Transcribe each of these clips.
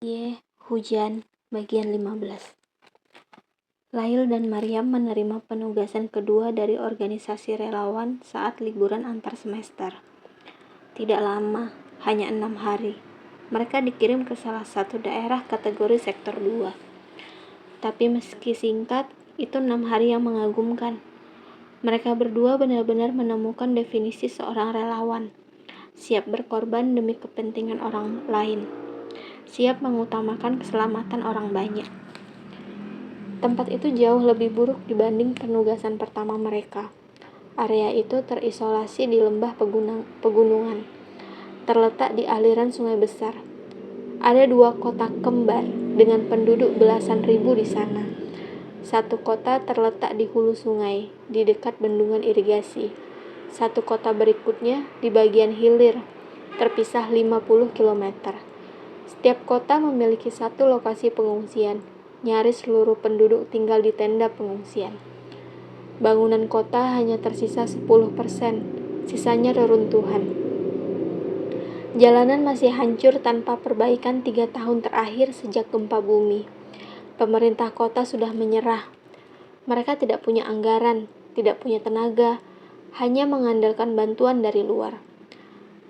Hujan, bagian 15. Lail dan Maryam menerima penugasan kedua dari organisasi relawan saat liburan antar semester. Tidak lama, hanya 6 hari. Mereka dikirim ke salah satu daerah kategori sektor 2. Tapi meski singkat, itu 6 hari yang mengagumkan. Mereka berdua benar-benar menemukan definisi seorang relawan. Siap berkorban demi kepentingan orang lain. Siap mengutamakan keselamatan orang banyak. Tempat itu jauh lebih buruk dibanding penugasan pertama mereka. Area itu terisolasi di lembah pegunungan, terletak di aliran sungai besar. Ada 2 kota kembar dengan penduduk belasan ribu di sana. Satu kota terletak di hulu sungai, di dekat bendungan irigasi. Satu kota berikutnya di bagian hilir, terpisah 50 km. Setiap kota memiliki satu lokasi pengungsian. Nyaris seluruh penduduk tinggal di tenda pengungsian. Bangunan kota hanya tersisa 10%, sisanya reruntuhan. Jalanan masih hancur tanpa perbaikan 3 tahun terakhir sejak gempa bumi. Pemerintah kota sudah menyerah. Mereka tidak punya anggaran, tidak punya tenaga, hanya mengandalkan bantuan dari luar.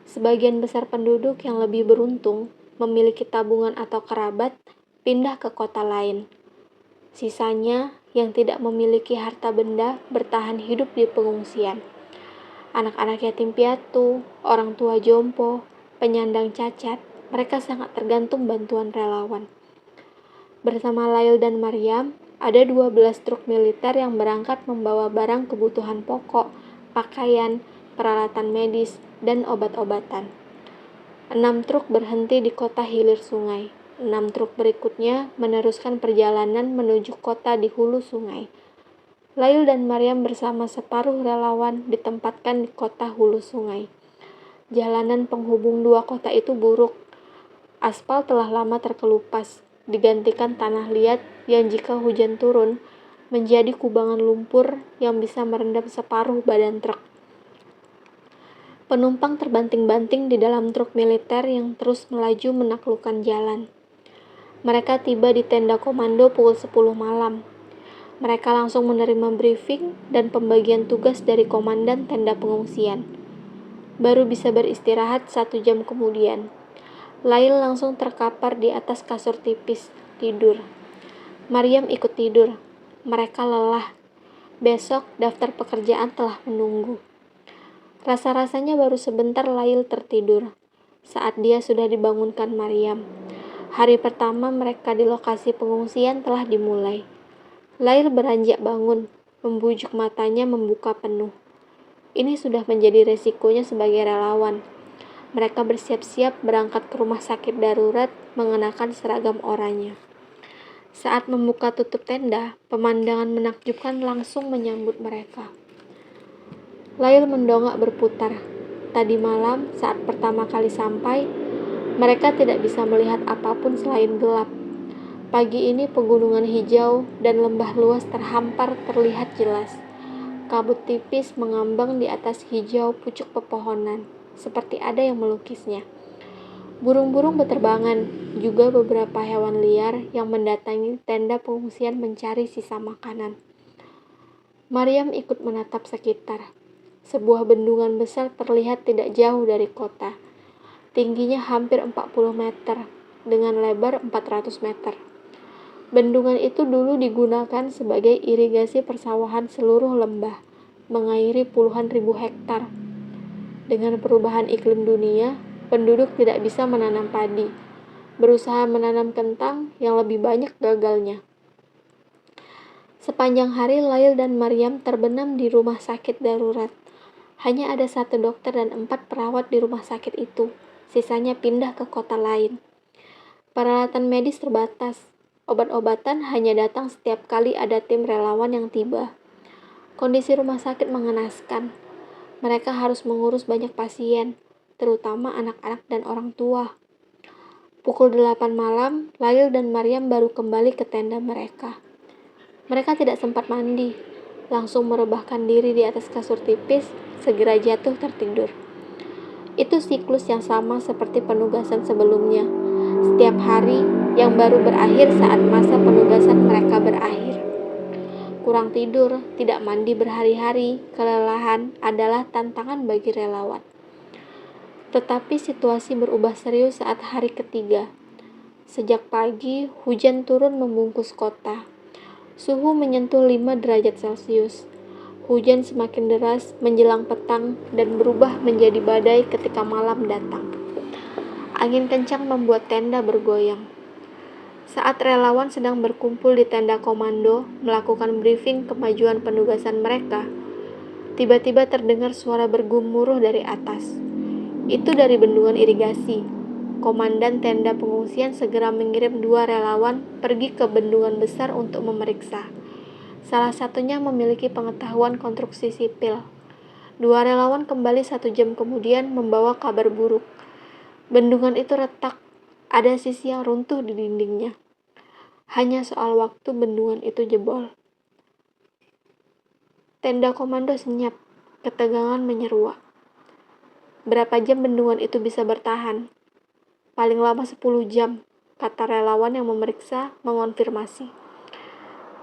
Sebagian besar penduduk yang lebih beruntung memiliki tabungan atau kerabat pindah ke kota lain. Sisanya yang tidak memiliki harta benda bertahan hidup di pengungsian. Anak-anak yatim piatu, orang tua jompo, penyandang cacat, mereka sangat tergantung bantuan relawan. Bersama Lail dan Maryam, ada 12 truk militer yang berangkat membawa barang kebutuhan pokok, pakaian, peralatan medis, dan obat-obatan. 6 truk berhenti di kota hilir sungai. 6 truk berikutnya meneruskan perjalanan menuju kota di hulu sungai. Lail dan Maryam bersama separuh relawan ditempatkan di kota hulu sungai. Jalanan penghubung 2 kota itu buruk. Aspal telah lama terkelupas, digantikan tanah liat yang jika hujan turun menjadi kubangan lumpur yang bisa merendam separuh badan truk. Penumpang terbanting-banting di dalam truk militer yang terus melaju menaklukkan jalan. Mereka tiba di tenda komando pukul 10 malam. Mereka langsung menerima briefing dan pembagian tugas dari komandan tenda pengungsian. Baru bisa beristirahat 1 jam kemudian. Lail langsung terkapar di atas kasur tipis, tidur. Maryam ikut tidur. Mereka lelah. Besok daftar pekerjaan telah menunggu. Rasa-rasanya baru sebentar Lail tertidur, saat dia sudah dibangunkan Maryam. Hari pertama mereka di lokasi pengungsian telah dimulai. Lail beranjak bangun, membujuk matanya membuka penuh. Ini sudah menjadi resikonya sebagai relawan. Mereka bersiap-siap berangkat ke rumah sakit darurat mengenakan seragam oranye. Saat membuka tutup tenda, pemandangan menakjubkan langsung menyambut mereka. Lail mendongak berputar. Tadi malam, saat pertama kali sampai, mereka tidak bisa melihat apapun selain gelap. Pagi ini pegunungan hijau dan lembah luas terhampar terlihat jelas. Kabut tipis mengambang di atas hijau pucuk pepohonan, seperti ada yang melukisnya. Burung-burung beterbangan, juga beberapa hewan liar yang mendatangi tenda pengungsian mencari sisa makanan. Maryam ikut menatap sekitar. Sebuah bendungan besar terlihat tidak jauh dari kota. Tingginya hampir 40 meter, dengan lebar 400 meter. Bendungan itu dulu digunakan sebagai irigasi persawahan seluruh lembah, mengairi puluhan ribu hektar. Dengan perubahan iklim dunia, penduduk tidak bisa menanam padi. Berusaha menanam kentang yang lebih banyak gagalnya. Sepanjang hari Lail dan Maryam terbenam di rumah sakit darurat. Hanya ada 1 dokter dan 4 perawat di rumah sakit itu. Sisanya pindah ke kota lain. Peralatan medis terbatas. Obat-obatan hanya datang setiap kali ada tim relawan yang tiba. Kondisi rumah sakit mengenaskan. Mereka harus mengurus banyak pasien, terutama anak-anak dan orang tua. Pukul 8 malam, Lail dan Maryam baru kembali ke tenda mereka. Mereka tidak sempat mandi, langsung merebahkan diri di atas kasur tipis, segera jatuh tertidur. Itu siklus yang sama seperti penugasan sebelumnya. Setiap hari, yang baru berakhir saat masa penugasan mereka berakhir. Kurang tidur, tidak mandi berhari-hari, kelelahan adalah tantangan bagi relawan. Tetapi situasi berubah serius saat hari ketiga. Sejak pagi, hujan turun membungkus kota. Suhu menyentuh 5 derajat Celcius. Hujan semakin deras menjelang petang dan berubah menjadi badai ketika malam datang. Angin kencang membuat tenda bergoyang. Saat relawan sedang berkumpul di tenda komando melakukan briefing kemajuan penugasan mereka, tiba-tiba terdengar suara bergemuruh dari atas. Itu dari bendungan irigasi. Komandan tenda pengungsian segera mengirim 2 relawan pergi ke bendungan besar untuk memeriksa. Salah satunya memiliki pengetahuan konstruksi sipil. 2 relawan kembali 1 jam kemudian membawa kabar buruk. Bendungan itu retak, ada sisi yang runtuh di dindingnya. Hanya soal waktu bendungan itu jebol. Tenda komando senyap, ketegangan menyeruak. Berapa jam bendungan itu bisa bertahan? Paling lama 10 jam, kata relawan yang memeriksa mengonfirmasi.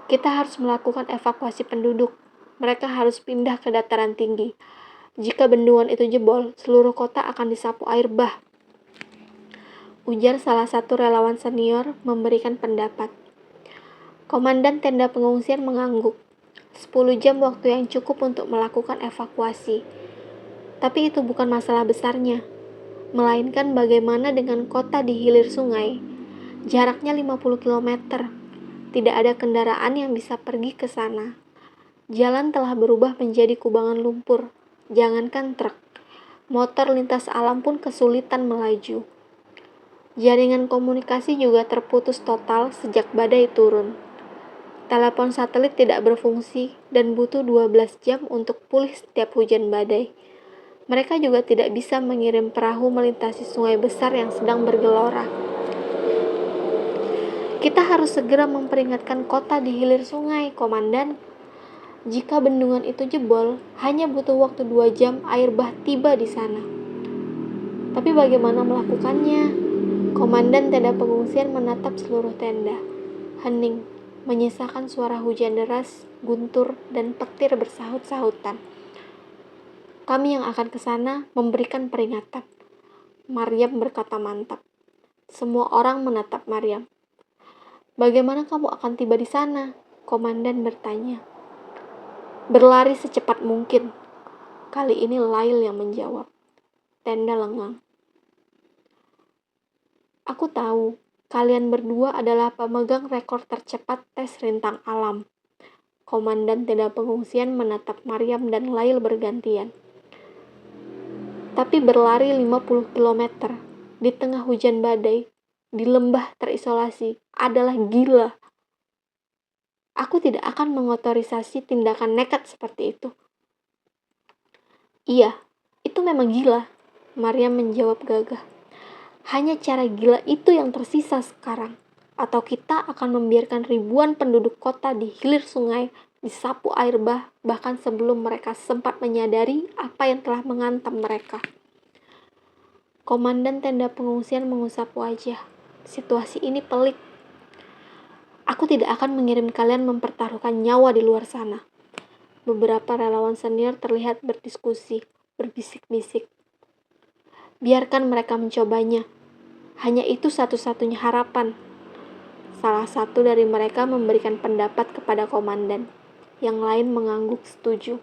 Kita harus melakukan evakuasi penduduk. Mereka harus pindah ke dataran tinggi. Jika bendungan itu jebol, seluruh kota akan disapu air bah. Ujar salah satu relawan senior memberikan pendapat. Komandan tenda pengungsian mengangguk. 10 jam waktu yang cukup untuk melakukan evakuasi. Tapi itu bukan masalah besarnya. Melainkan bagaimana dengan kota di hilir sungai. Jaraknya 50 km. Tidak ada kendaraan yang bisa pergi ke sana. Jalan telah berubah menjadi kubangan lumpur. Jangankan truk. Motor lintas alam pun kesulitan melaju. Jaringan komunikasi juga terputus total sejak badai turun. Telepon satelit tidak berfungsi dan butuh 12 jam untuk pulih setiap hujan badai. Mereka juga tidak bisa mengirim perahu melintasi sungai besar yang sedang bergelora. Kita harus segera memperingatkan kota di hilir sungai, komandan. Jika bendungan itu jebol, hanya butuh waktu 2 jam air bah tiba di sana. Tapi bagaimana melakukannya? Komandan tenda pengungsian menatap seluruh tenda. Hening, menyisakan suara hujan deras, guntur, dan petir bersahut-sahutan. Kami yang akan ke sana memberikan peringatan. Maryam berkata mantap. Semua orang menatap Maryam. Bagaimana kamu akan tiba di sana? Komandan bertanya. Berlari secepat mungkin. Kali ini Lail yang menjawab. Tenda lengang. Aku tahu, kalian berdua adalah pemegang rekor tercepat tes rintang alam. Komandan tenda pengungsian menatap Maryam dan Lail bergantian. Tapi berlari 50 km di tengah hujan badai, di lembah terisolasi, adalah gila. Aku tidak akan mengotorisasi tindakan nekat seperti itu. Iya, itu memang gila, Maryam menjawab gagah. Hanya cara gila itu yang tersisa sekarang. Atau kita akan membiarkan ribuan penduduk kota di hilir sungai disapu air bah, bahkan sebelum mereka sempat menyadari apa yang telah mengantam mereka. Komandan tenda pengungsian mengusap wajah. Situasi ini pelik. Aku tidak akan mengirim kalian mempertaruhkan nyawa di luar sana. Beberapa relawan senior terlihat berdiskusi, berbisik-bisik. Biarkan mereka mencobanya. Hanya itu satu-satunya harapan. Salah satu dari mereka memberikan pendapat kepada komandan. Yang lain mengangguk setuju.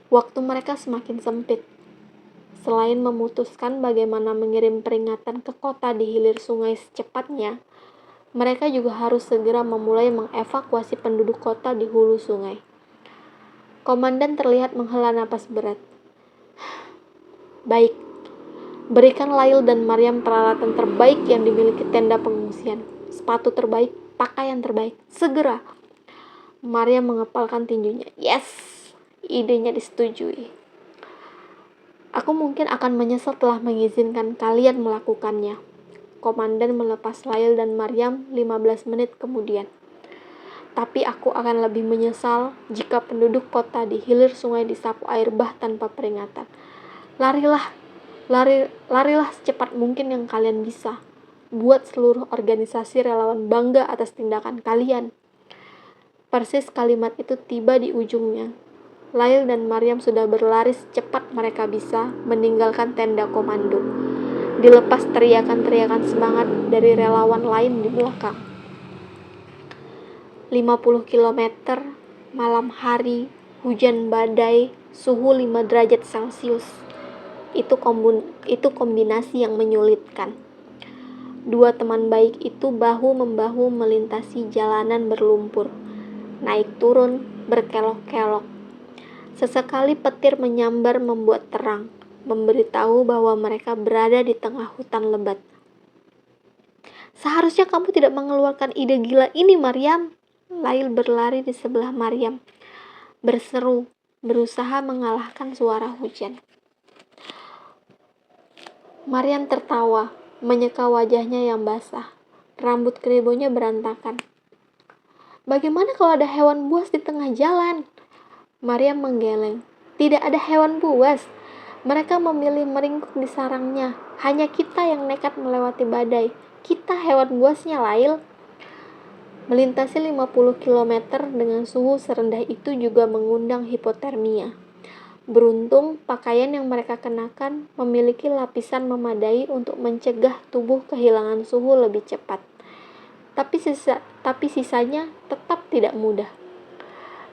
Waktu mereka semakin sempit. Selain memutuskan bagaimana mengirim peringatan ke kota di hilir sungai secepatnya, mereka juga harus segera memulai mengevakuasi penduduk kota di hulu sungai. Komandan terlihat menghela napas berat. Baik, berikan Lail dan Maryam peralatan terbaik yang dimiliki tenda pengungsian. Sepatu terbaik, pakaian terbaik, segera. Maryam mengepalkan tinjunya. Yes, idenya disetujui. Aku mungkin akan menyesal telah mengizinkan kalian melakukannya. Komandan melepas Lail dan Maryam 15 menit kemudian. Tapi aku akan lebih menyesal jika penduduk kota di hilir sungai disapu air bah tanpa peringatan. Larilah secepat mungkin yang kalian bisa. Buat seluruh organisasi relawan bangga atas tindakan kalian." Persis kalimat itu tiba di ujungnya. Lail dan Maryam sudah berlari secepat mereka bisa meninggalkan tenda komando. Dilepas teriakan-teriakan semangat dari relawan lain di belakang. 50 kilometer, malam hari, hujan badai, suhu 5 derajat Celcius. Itu kombinasi yang menyulitkan. Dua teman baik itu bahu-membahu melintasi jalanan berlumpur, naik turun, berkelok-kelok. Sesekali petir menyambar membuat terang, memberitahu bahwa mereka berada di tengah hutan lebat. "Seharusnya kamu tidak mengeluarkan ide gila ini, Maryam." Lail berlari di sebelah Maryam, berseru, berusaha mengalahkan suara hujan. Maryam tertawa, menyeka wajahnya yang basah. Rambut keribunya berantakan. "Bagaimana kalau ada hewan buas di tengah jalan?" Maryam menggeleng. "Tidak ada hewan buas. Mereka memilih meringkuk di sarangnya. Hanya kita yang nekat melewati badai. Kita hewan buasnya, Lail." Melintasi 50 kilometer dengan suhu serendah itu juga mengundang hipotermia. Beruntung, pakaian yang mereka kenakan memiliki lapisan memadai untuk mencegah tubuh kehilangan suhu lebih cepat. Tapi sisanya tetap tidak mudah.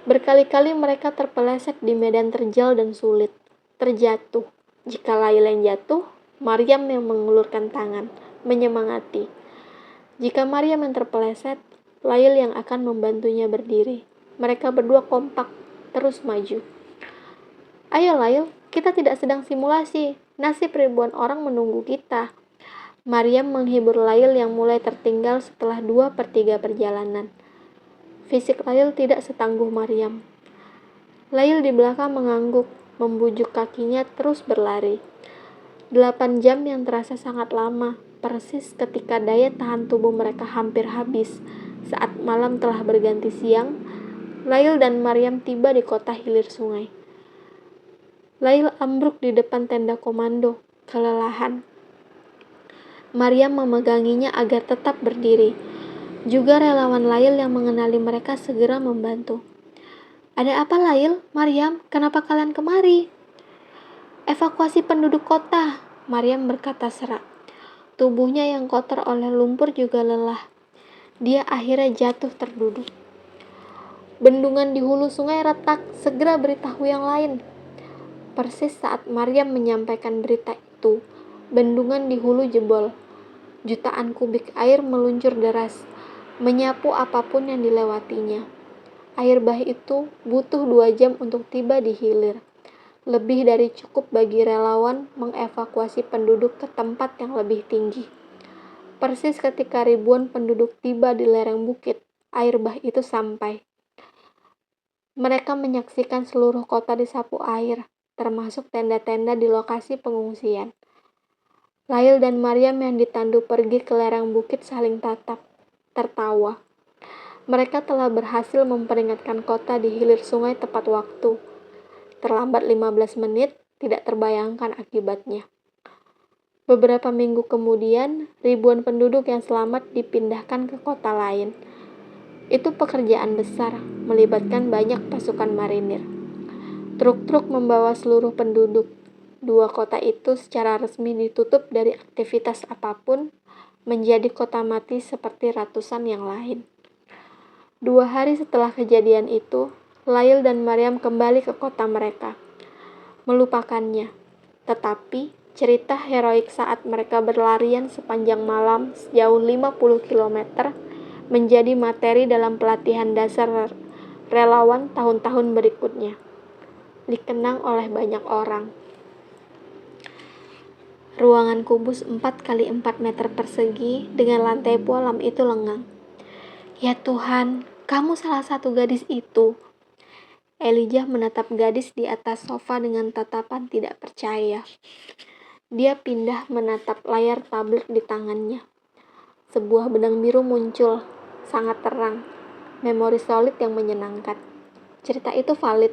Berkali-kali mereka terpeleset di medan terjal dan sulit. Terjatuh. Jika Lail yang jatuh, Maryam yang mengulurkan tangan, menyemangati. Jika Maryam yang terpeleset, Lail yang akan membantunya berdiri. Mereka berdua kompak, terus maju. "Ayo Lail, kita tidak sedang simulasi. Nasib ribuan orang menunggu kita." Maryam menghibur Lail yang mulai tertinggal setelah 2/3 perjalanan. Fisik Lail tidak setangguh Maryam. Lail di belakang mengangguk, membujuk kakinya terus berlari. 8 jam yang terasa sangat lama, persis ketika daya tahan tubuh mereka hampir habis. Saat malam telah berganti siang, Lail dan Maryam tiba di kota hilir sungai. Lail ambruk di depan tenda komando, kelelahan. Maryam memeganginya agar tetap berdiri. Juga relawan Lail yang mengenali mereka segera membantu. "Ada apa Lail? Maryam, kenapa kalian kemari?" "Evakuasi penduduk kota," Maryam berkata serak. Tubuhnya yang kotor oleh lumpur juga lelah. Dia akhirnya jatuh terduduk. "Bendungan di hulu sungai retak, segera beritahu yang lain." Persis saat Maryam menyampaikan berita itu, bendungan di hulu jebol. Jutaan kubik air meluncur deras, menyapu apapun yang dilewatinya. Air bah itu butuh 2 jam untuk tiba di hilir. Lebih dari cukup bagi relawan mengevakuasi penduduk ke tempat yang lebih tinggi. Persis ketika ribuan penduduk tiba di lereng bukit, air bah itu sampai. Mereka menyaksikan seluruh kota disapu air, termasuk tenda-tenda di lokasi pengungsian. Lail dan Maryam yang ditandu pergi ke lereng bukit saling tatap, tertawa. Mereka telah berhasil memperingatkan kota di hilir sungai tepat waktu. Terlambat 15 menit, tidak terbayangkan akibatnya. Beberapa minggu kemudian, ribuan penduduk yang selamat dipindahkan ke kota lain. Itu pekerjaan besar, melibatkan banyak pasukan marinir. Truk-truk membawa seluruh penduduk. 2 kota itu secara resmi ditutup dari aktivitas apapun, menjadi kota mati seperti ratusan yang lain. 2 hari setelah kejadian itu, Lail dan Maryam kembali ke kota mereka. Melupakannya. Tetapi, cerita heroik saat mereka berlarian sepanjang malam sejauh 50 km menjadi materi dalam pelatihan dasar relawan tahun-tahun berikutnya. Dikenang oleh banyak orang. Ruangan kubus 4x4 meter persegi dengan lantai pualam itu lengang. "Ya Tuhan, kamu salah satu gadis itu." Elijah menatap gadis di atas sofa dengan tatapan tidak percaya. Dia pindah menatap layar tablet di tangannya. Sebuah benang biru muncul, sangat terang. Memori solid yang menyenangkan. Cerita itu valid.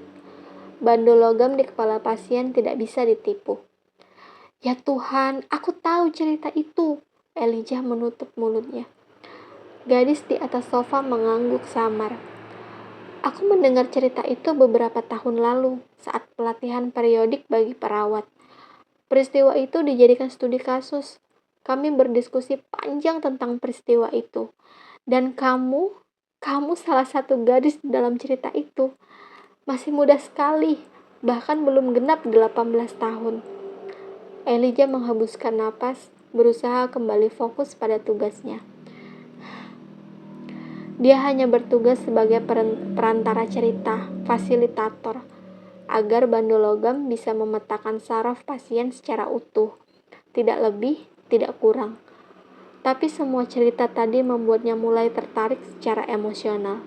Bando logam di kepala pasien tidak bisa ditipu. "Ya Tuhan, aku tahu cerita itu." Elijah menutup mulutnya. Gadis di atas sofa mengangguk samar. Aku mendengar cerita itu beberapa tahun lalu saat pelatihan periodik bagi perawat. Peristiwa itu dijadikan studi kasus. Kami berdiskusi panjang tentang peristiwa itu. Dan kamu salah satu gadis di dalam cerita itu. Masih muda sekali, bahkan belum genap 18 tahun. Elijah menghembuskan napas, berusaha kembali fokus pada tugasnya. Dia hanya bertugas sebagai perantara cerita, fasilitator, agar bandul logam bisa memetakan saraf pasien secara utuh. Tidak lebih, tidak kurang. Tapi semua cerita tadi membuatnya mulai tertarik secara emosional.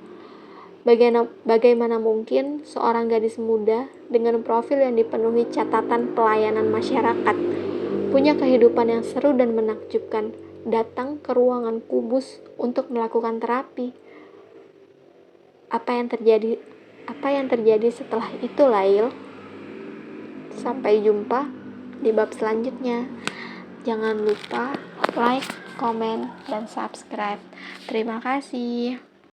Bagaimana mungkin seorang gadis muda dengan profil yang dipenuhi catatan pelayanan masyarakat, punya kehidupan yang seru dan menakjubkan, datang ke ruangan kubus untuk melakukan terapi? Apa yang terjadi setelah itu, Lail? Sampai jumpa di bab selanjutnya. Jangan lupa like, komen, dan subscribe. Terima kasih.